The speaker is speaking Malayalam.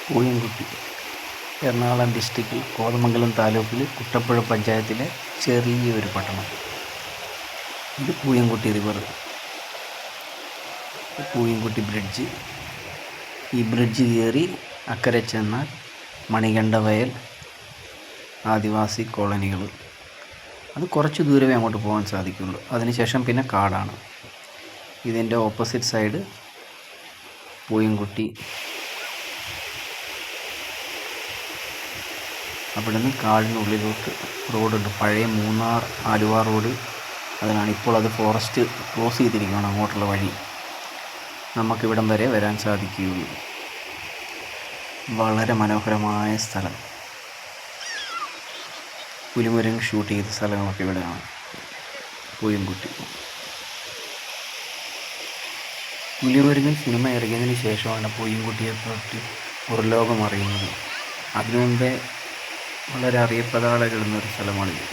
പൂയംകുട്ടി എറണാകുളം ഡിസ്ട്രിക്റ്റിൽ കോതമംഗലം താലൂക്കിൽ കുട്ടപ്പുഴ പഞ്ചായത്തിലെ ചെറിയൊരു പട്ടണം. ഇത് പൂയംകുട്ടി റിവർ, പൂയംകുട്ടി ബ്രിഡ്ജ്. ഈ ബ്രിഡ്ജ് കയറി അക്കരെ ചെന്നാൽ മണികണ്ഠവയൽ ആദിവാസി കോളനികൾ. അത് കുറച്ച് ദൂരമേ അങ്ങോട്ട് പോകാൻ സാധിക്കുള്ളൂ. അതിനുശേഷം പിന്നെ കാടാണ്. ഇതിൻ്റെ ഓപ്പോസിറ്റ് സൈഡ് പൂയംകുട്ടി. അവിടെ നിന്ന് കാടിനുള്ളിലോട്ട് റോഡുണ്ട്, പഴയ മൂന്നാർ ആലുവ റോഡ്. അതിനാണ് ഇപ്പോൾ അത് ഫോറസ്റ്റ് ക്ലോസ് ചെയ്തിരിക്കുകയാണ്. അങ്ങോട്ടുള്ള വഴി നമുക്കിവിടം വരെ വരാൻ സാധിക്കുകയുള്ളൂ. വളരെ മനോഹരമായ സ്ഥലം. പുലിമുരുകൻ ഷൂട്ട് ചെയ്ത സ്ഥലങ്ങളൊക്കെ ഇവിടെയാണ്. പൂയംകുട്ടി പുലിമുരുകൻ സിനിമ ഇറങ്ങിയതിന് ശേഷമാണ് പൂയംകുട്ടിയെപ്പറ്റി പുറലോകം അറിയുന്നത്. അതിനു മുമ്പേ വളരെ അറിയപ്പെടാതെ കിടന്നൊരു സ്ഥലമാണിത്.